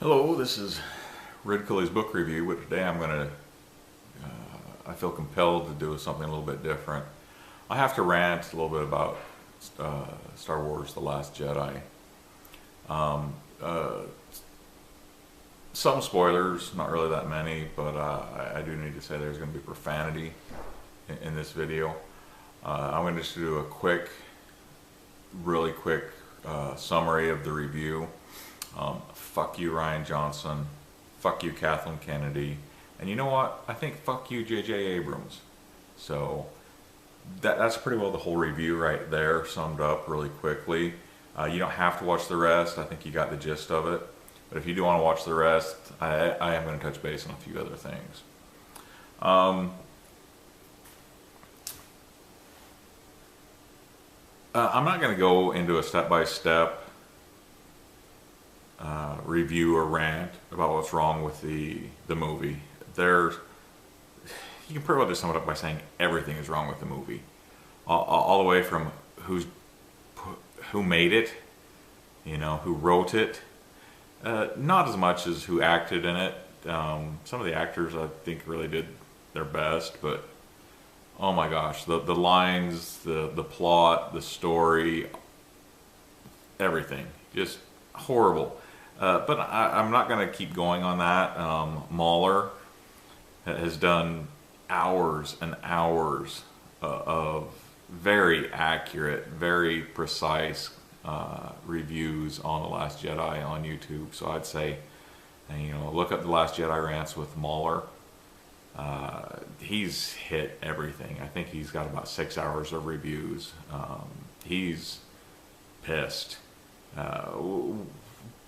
Hello, this is Ridcully's book review, but today I feel compelled to do something a little bit different. I have to rant a little bit about Star Wars: The Last Jedi. Um, uh, some spoilers, not really that many, but I do need to say there's going to be profanity in this video. I'm going to just do a really quick summary of the review. Fuck you, Rian Johnson. Fuck you, Kathleen Kennedy. And you know what? I think fuck you, J.J. Abrams. So that's pretty well the whole review right there, summed up really quickly. You don't have to watch the rest. I think you got the gist of it. But if you do want to watch the rest, I am going to touch base on a few other things. I'm not going to go into a step-by-step review or rant about what's wrong with the movie. You can pretty well just sum it up by saying everything is wrong with the movie, all the way from who made it, who wrote it, not as much as who acted in it. Some of the actors I think really did their best, but oh my gosh, the lines, the plot, the story, everything, just horrible. But I'm not going to keep going on that. Mahler has done hours and hours of very accurate, very precise reviews on The Last Jedi on YouTube. So I'd say, look up The Last Jedi rants with Mahler. He's hit everything. I think he's got about 6 hours of reviews. He's pissed.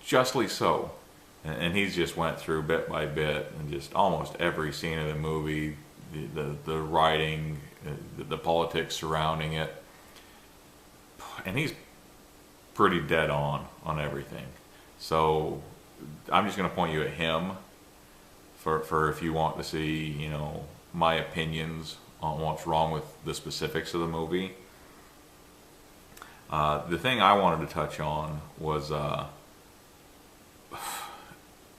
Justly so, and he's just went through bit by bit and just almost every scene of the movie, the writing, the politics surrounding it, and he's pretty dead on everything. So I'm just going to point you at him for if you want to see my opinions on what's wrong with the specifics of the movie. The thing I wanted to touch on was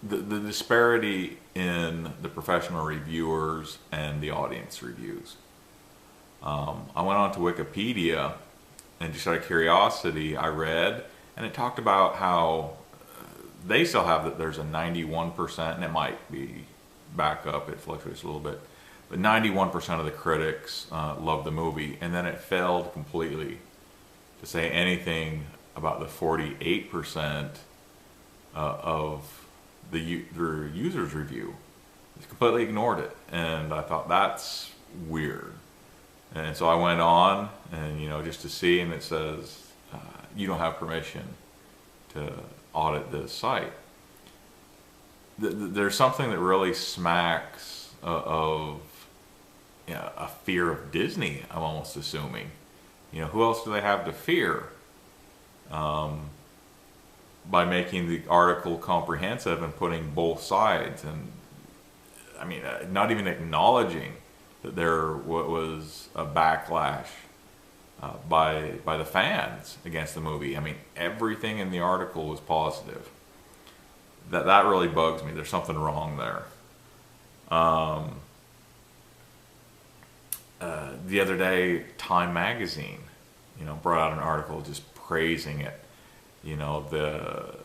the disparity in the professional reviewers and the audience reviews. I went on to Wikipedia and just out of curiosity I read, and it talked about how they still have that there's a 91%, and it might be back up, it fluctuates a little bit, but 91% of the critics love the movie, and then it failed completely to say anything about the 48% of the user's review. It's completely ignored it, and I thought that's weird. And so I went on, and just to see, and it says you don't have permission to audit this site. There's something that really smacks of a fear of Disney. I'm almost assuming. Who else do they have to fear? By making the article comprehensive and putting both sides, and not even acknowledging that there was a backlash by the fans against the movie. Everything in the article was positive. That really bugs me. There's something wrong there. The other day, Time magazine, brought out an article just praising it. The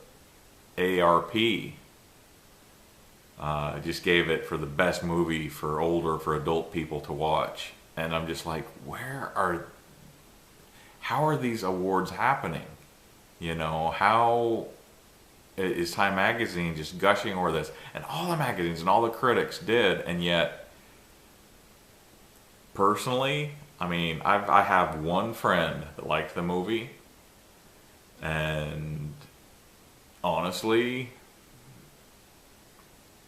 ARP just gave it for the best movie for adult people to watch. And I'm just like, how are these awards happening? How is Time magazine just gushing over this? And all the magazines and all the critics did, and yet, personally, I have one friend that liked the movie. And honestly,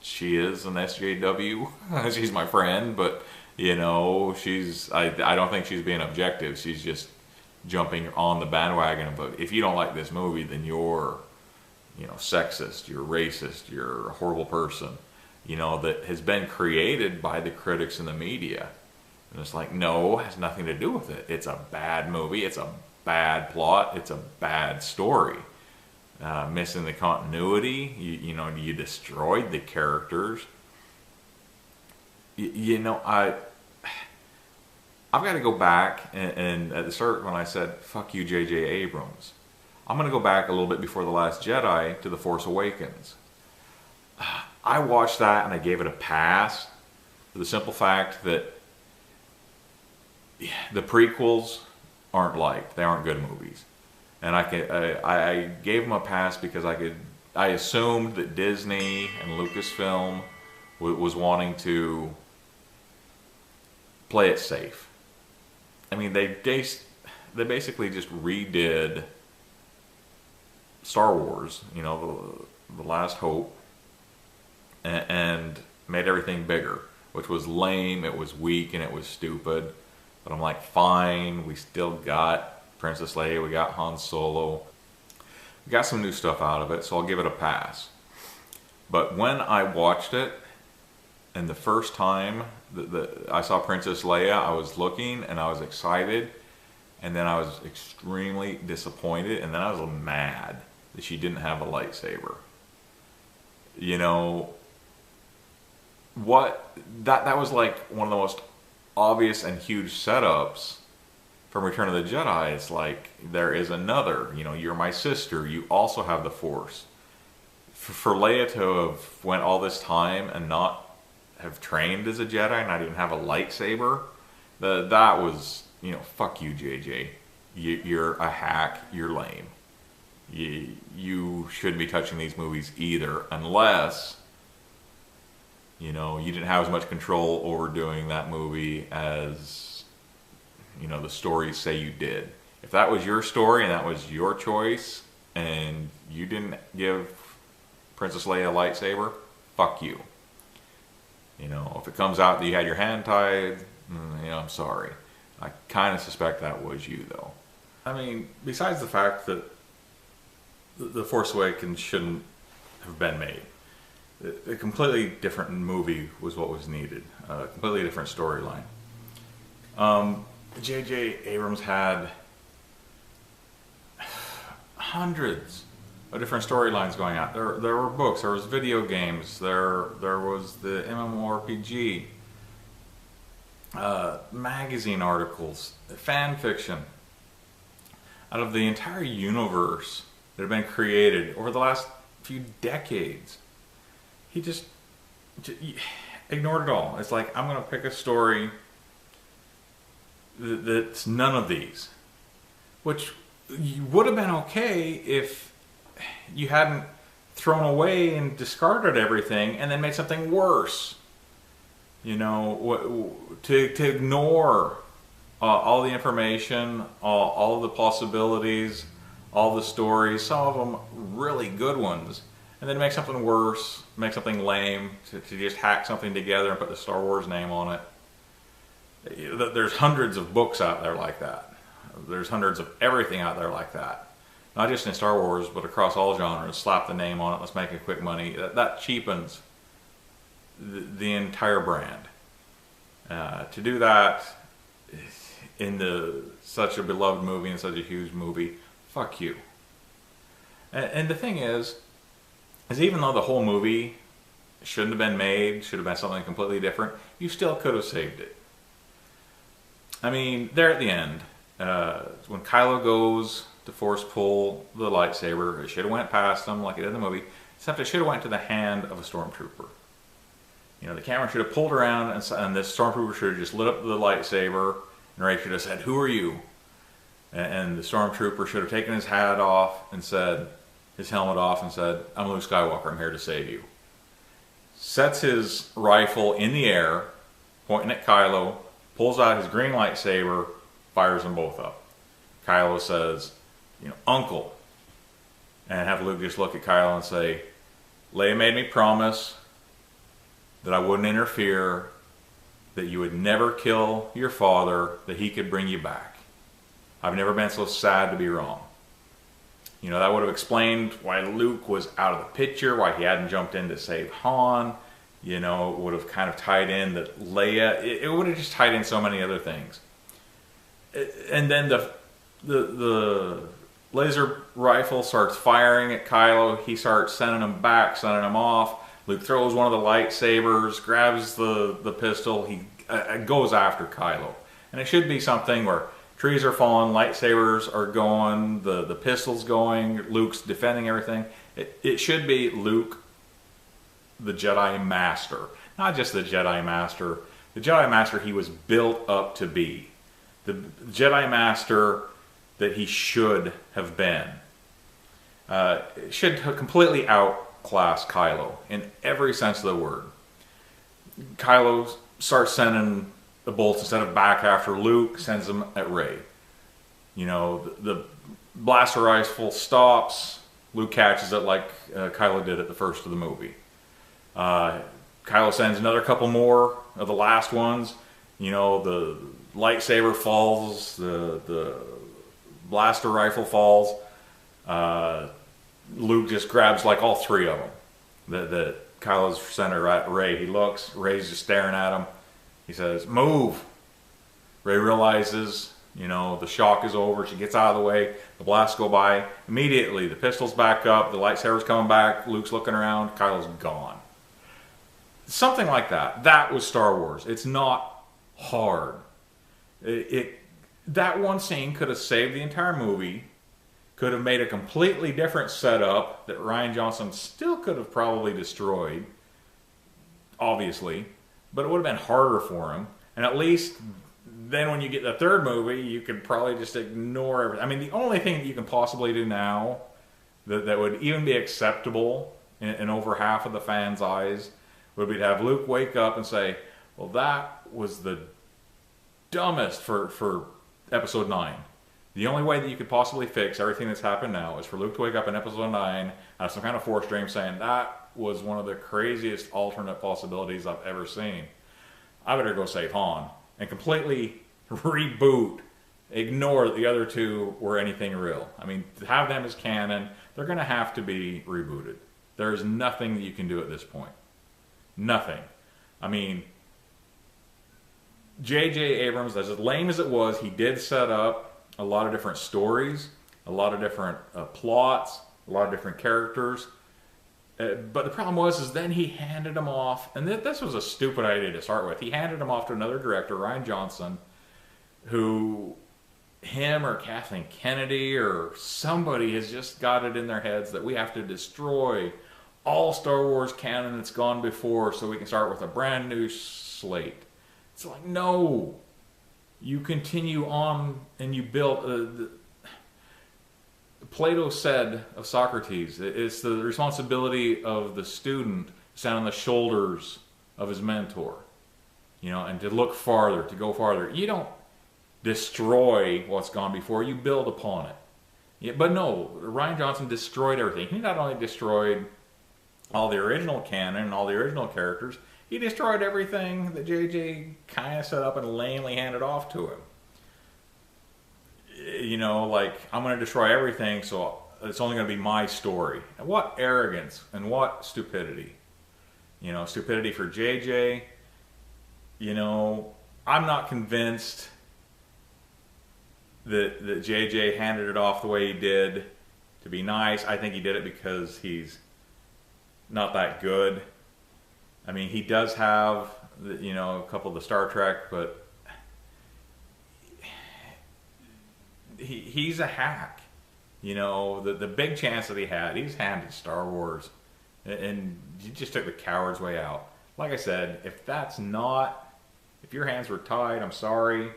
she is an SJW. She's my friend, but I don't think she's being objective. She's just jumping on the bandwagon. But if you don't like this movie, then you're sexist, you're racist, you're a horrible person, that has been created by the critics and the media. And it's like, no, it has nothing to do with it. It's a bad movie. It's a bad plot. It's a bad story. missing the continuity. You know, you destroyed the characters. You know, I've got to go back and at the start when I said, fuck you, J.J. Abrams, I'm going to go back a little bit before The Last Jedi to The Force Awakens. I watched that and I gave it a pass for the simple fact that the prequels aren't liked. They aren't good movies. And I gave them a pass because I assumed that Disney and Lucasfilm was wanting to play it safe. I mean, they basically just redid Star Wars, you know, the Last Hope, and made everything bigger, which was lame, it was weak, and it was stupid. But I'm like, fine, we still got Princess Leia, we got Han Solo. We got some new stuff out of it, so I'll give it a pass. But when I watched it, and the first time I saw Princess Leia, I was looking and I was excited, and then I was extremely disappointed, and then I was mad that she didn't have a lightsaber. You know, that was like one of the most obvious and huge setups from Return of the Jedi. It's like, there is another, you know, you're my sister, you also have the Force. For Leia to have went all this time and not have trained as a Jedi, not even have a lightsaber, that was, you know, fuck you, JJ. You're a hack, you're lame. You shouldn't be touching these movies either, unless, you know, you didn't have as much control over doing that movie as, you know, the stories say you did. If that was your story and that was your choice, and you didn't give Princess Leia a lightsaber, fuck you. You know, if it comes out that you had your hand tied, you know, I'm sorry. I kind of suspect that was you, though. I mean, besides the fact that The Force Awakens shouldn't have been made, a completely different movie was what was needed. A completely different storyline. J.J. Abrams had hundreds of different storylines going out. There were books, there was video games, there was the MMORPG, magazine articles, fan fiction. Out of the entire universe that had been created over the last few decades, he just ignored it all. It's like, I'm going to pick a story that's none of these, which would have been okay if you hadn't thrown away and discarded everything and then made something worse. You know, to ignore all the information, all the possibilities, all the stories, some of them really good ones, and then make something worse, make something lame, to just hack something together and put the Star Wars name on it. There's hundreds of books out there like that. There's hundreds of everything out there like that. Not just in Star Wars, but across all genres. Slap the name on it, let's make it quick money. That cheapens the entire brand. To do that in such a beloved movie and such a huge movie, fuck you. And the thing is even though the whole movie shouldn't have been made, should have been something completely different, you still could have saved it. I mean, there at the end, when Kylo goes to force pull the lightsaber, it should have went past him like it did in the movie, except it should have went to the hand of a stormtrooper. You know, the camera should have pulled around and this stormtrooper should have just lit up the lightsaber, and Rey should have said, "Who are you?" And the stormtrooper should have taken his hat off and said, his helmet off and said, "I'm Luke Skywalker, I'm here to save you." Sets his rifle in the air, pointing at Kylo, pulls out his green lightsaber, fires them both up. Kylo says, you know, "Uncle." And have Luke just look at Kylo and say, "Leia made me promise that I wouldn't interfere, that you would never kill your father, that he could bring you back. I've never been so sad to be wrong." You know, that would have explained why Luke was out of the picture, why he hadn't jumped in to save Han. You know, it would have kind of tied in that Leia, it would have just tied in so many other things. And then the laser rifle starts firing at Kylo. He starts sending him back, sending him off. Luke throws one of the lightsabers, grabs the pistol. He goes after Kylo. And it should be something where trees are falling, lightsabers are going, the pistol's going, Luke's defending everything. It should be Luke, the Jedi Master. Not just the Jedi Master. The Jedi Master he was built up to be. The Jedi Master that he should have been. Should completely outclass Kylo in every sense of the word. Kylo starts sending the bolts instead of back after Luke, sends them at Rey. You know, the blaster rifle stops, Luke catches it like Kylo did at the first of the movie. Kylo sends another couple more of the last ones. You know, the lightsaber falls, the blaster rifle falls. Luke just grabs like all three of them. That Kylo's center at Rey. He looks, Rey's just staring at him. He says, "Move." Rey realizes, you know, the shock is over. She gets out of the way. The blasts go by. Immediately, the pistol's back up. The lightsaber's coming back. Luke's looking around. Kylo's gone. Something like that. That was Star Wars. It's not hard. That one scene could have saved the entire movie. Could have made a completely different setup that Rian Johnson still could have probably destroyed. Obviously. But it would have been harder for him. And at least then when you get the third movie, you could probably just ignore everything. I mean, the only thing that you can possibly do now that would even be acceptable in over half of the fans' eyes would be to have Luke wake up and say, well, that was the dumbest for episode 9. The only way that you could possibly fix everything that's happened now is for Luke to wake up in episode 9 have some kind of force dream saying, that was one of the craziest alternate possibilities I've ever seen. I better go save Han. And completely reboot, ignore that the other two were anything real. I mean, to have them as canon, they're going to have to be rebooted. There's nothing that you can do at this point. Nothing. I mean, J.J. Abrams, as lame as it was, he did set up a lot of different stories, a lot of different plots, a lot of different characters. But the problem was then he handed them off, and this was a stupid idea to start with. He handed them off to another director, Rian Johnson, who, him or Kathleen Kennedy or somebody has just got it in their heads that we have to destroy all Star Wars canon that's gone before so we can start with a brand new slate. It's like, no. You continue on and you build... Plato said of Socrates, it's the responsibility of the student to stand on the shoulders of his mentor, you know, and to look farther, to go farther. You don't destroy what's gone before, you build upon it. Yeah, but no, Rian Johnson destroyed everything. He not only destroyed all the original canon and all the original characters, he destroyed everything that JJ kind of set up and lamely handed off to him. You know, like, I'm going to destroy everything, so it's only going to be my story. And what arrogance and what stupidity. You know, stupidity for JJ. You know, I'm not convinced that JJ handed it off the way he did to be nice. I think he did it because he's not that good. I mean, he does have, you know, a couple of the Star Trek, but he's a hack. You know, the big chance that he's handed Star Wars, and he just took the coward's way out. Like I said, if your hands were tied, I'm sorry.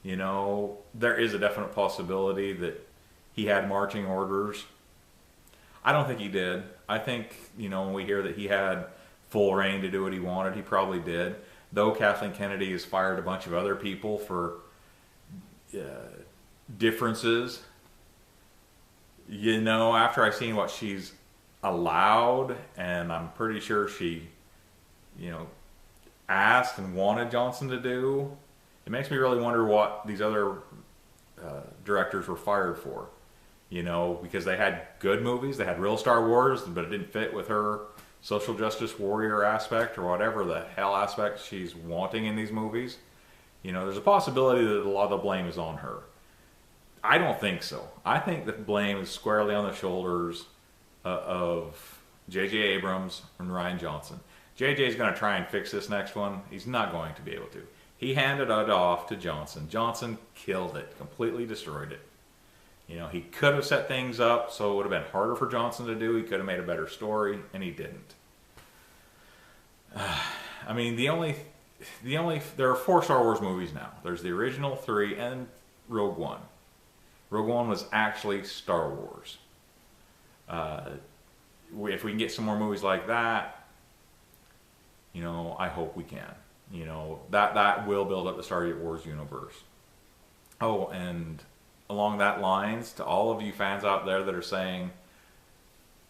You know, there is a definite possibility that he had marching orders. I don't think he did. I think, you know, when we hear that he had full reign to do what he wanted, he probably did. Though Kathleen Kennedy has fired a bunch of other people for differences. You know, after I seen what she's allowed, and I'm pretty sure she, you know, asked and wanted Johnson to do, it makes me really wonder what these other directors were fired for. You know, because they had good movies, they had real Star Wars, but it didn't fit with her social justice warrior aspect or whatever the hell aspect she's wanting in these movies. You know, there's a possibility that a lot of the blame is on her. I don't think so. I think the blame is squarely on the shoulders of J.J. Abrams and Rian Johnson. J.J. is going to try and fix this next one. He's not going to be able to. He handed it off to Johnson. Johnson killed it, completely destroyed it. You know, he could have set things up so it would have been harder for Johnson to do. He could have made a better story, and he didn't. I mean, there are 4 Star Wars movies now. There's the original 3 and Rogue One. Rogue One was actually Star Wars. If we can get some more movies like that, you know, I hope we can. You know, that will build up the Star Wars universe. Oh, and along that lines, to all of you fans out there that are saying,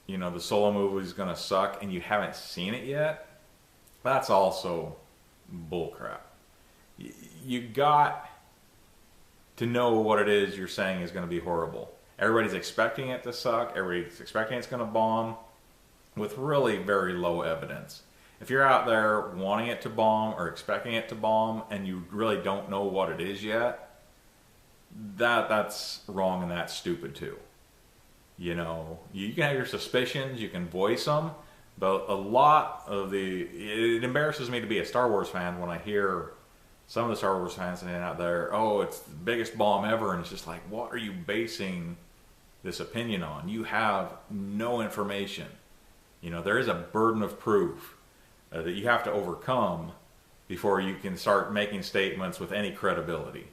you know, the Solo movie is going to suck and you haven't seen it yet, that's also bullcrap. You got to know what it is you're saying is going to be horrible. Everybody's expecting it to suck. Everybody's expecting it's going to bomb with really very low evidence. If you're out there wanting it to bomb or expecting it to bomb and you really don't know what it is yet, that's wrong and that's stupid too. You know, you can have your suspicions, you can voice them, but a lot of it embarrasses me to be a Star Wars fan when I hear some of the Star Wars fans saying out there, oh, it's the biggest bomb ever, and it's just like, what are you basing this opinion on? You have no information. You know, there is a burden of proof that you have to overcome before you can start making statements with any credibility.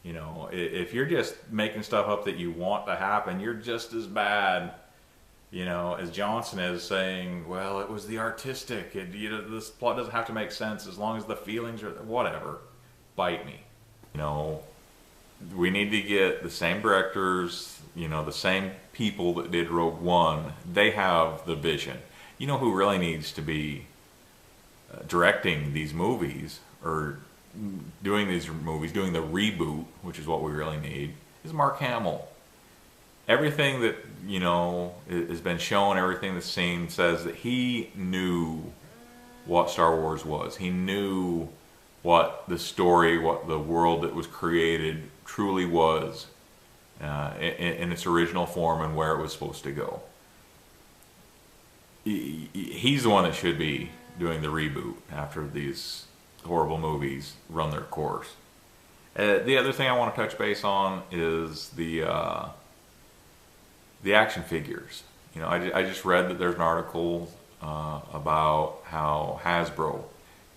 You know, if you're just making stuff up that you want to happen, you're just as bad, you know, as Johnson is saying, well, it was the artistic. This plot doesn't have to make sense as long as the feelings are, whatever. Bite me. You know, we need to get the same directors, you know, the same people that did Rogue One. They have the vision. You know who really needs to be directing these movies or doing these movies, doing the reboot, which is what we really need, is Mark Hamill. Everything that, you know, has been shown, everything that's seen says that he knew what Star Wars was. He knew what the story, what the world that was created truly was in its original form and where it was supposed to go. He's the one that should be doing the reboot after these horrible movies run their course. The other thing I want to touch base on is the action figures. You know, I just read that there's an article about how Hasbro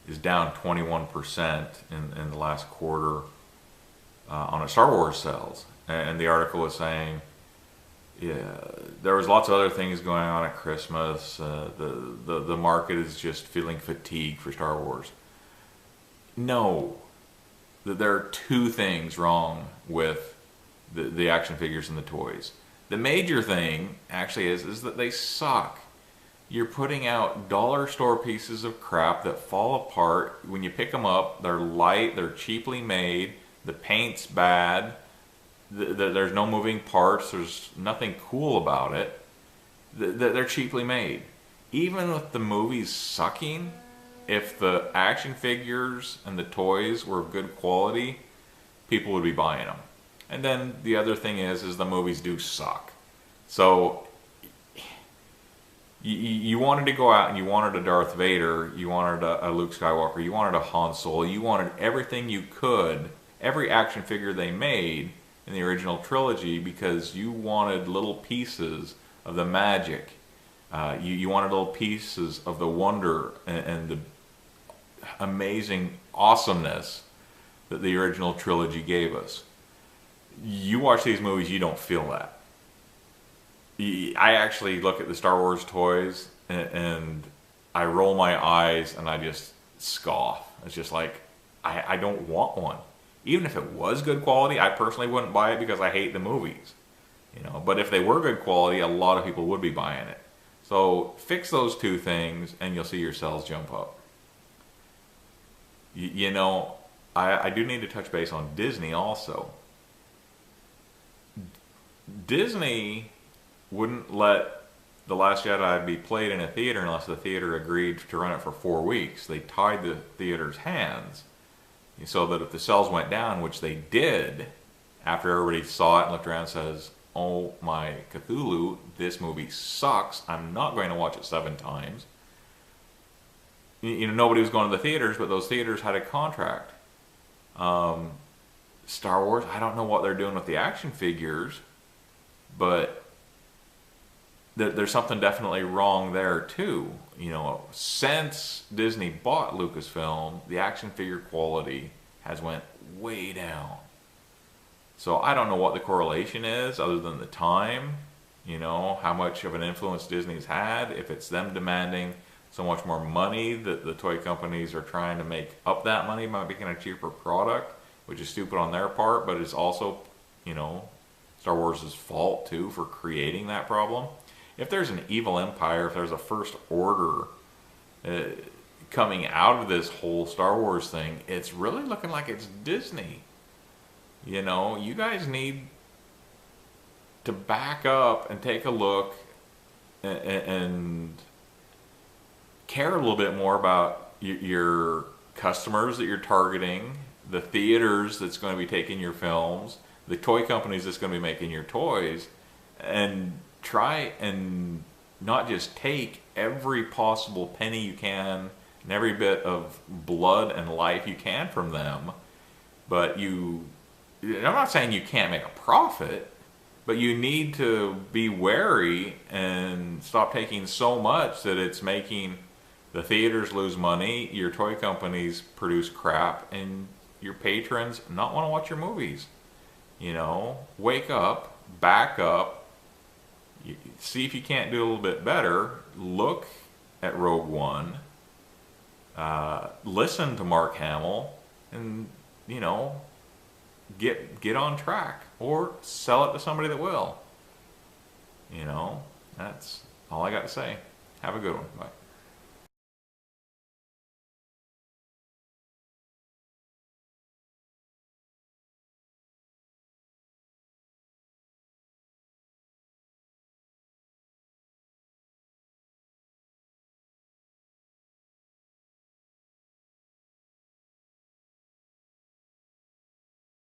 is down 21% in the last quarter on its Star Wars sales. And the article was saying, yeah, there was lots of other things going on at Christmas. The market is just feeling fatigued for Star Wars. No, there are 2 things wrong with the action figures and the toys. The major thing actually is that they suck. You're putting out dollar store pieces of crap that fall apart. When you pick them up, they're light, they're cheaply made, the paint's bad, there's no moving parts, there's nothing cool about it. They're cheaply made. Even with the movies sucking, if the action figures and the toys were of good quality, people would be buying them. And then the other thing is the movies do suck. So you wanted to go out and you wanted a Darth Vader, you wanted a Luke Skywalker, you wanted a Han Solo, you wanted everything you could, every action figure they made in the original trilogy, because you wanted little pieces of the magic. You wanted little pieces of the wonder and the amazing awesomeness that the original trilogy gave us. You watch these movies, you don't feel that. I actually look at the Star Wars toys and I roll my eyes and I just scoff. It's just like, I don't want one. Even if it was good quality, I personally wouldn't buy it because I hate the movies. You know, but if they were good quality, a lot of people would be buying it. So fix those 2 things and you'll see your sales jump up. You know, I do need to touch base on Disney also. Disney wouldn't let The Last Jedi be played in a theater unless the theater agreed to run it for 4 weeks. They tied the theater's hands so that if the sales went down, which they did after everybody saw it and looked around and says, oh my Cthulhu, this movie sucks. I'm not going to watch it 7 times. Nobody was going to the theaters, but those theaters had a contract. Star Wars, I don't know what they're doing with the action figures, but there's something definitely wrong there too. Since Disney bought Lucasfilm, the action figure quality has went way down. So I don't know what the correlation is other than the time, how much of an influence Disney's had, if it's them demanding so much more money that the toy companies are trying to make up that money by making a cheaper product, which is stupid on their part, but it's also, Star Wars' fault too for creating that problem. If there's an evil empire, if there's a first order coming out of this whole Star Wars thing, it's really looking like it's Disney. You guys need to back up and take a look and care a little bit more about your customers that you're targeting, the theaters that's going to be taking your films, the toy companies that's going to be making your toys, and try and not just take every possible penny you can and every bit of blood and life you can from them, but I'm not saying you can't make a profit, but you need to be wary and stop taking so much that it's making the theaters lose money, your toy companies produce crap, and your patrons not want to watch your movies. Wake up, back up, see if you can't do a little bit better. Look at Rogue One, listen to Mark Hamill, and get on track, or sell it to somebody that will. That's all I got to say. Have a good one. Bye.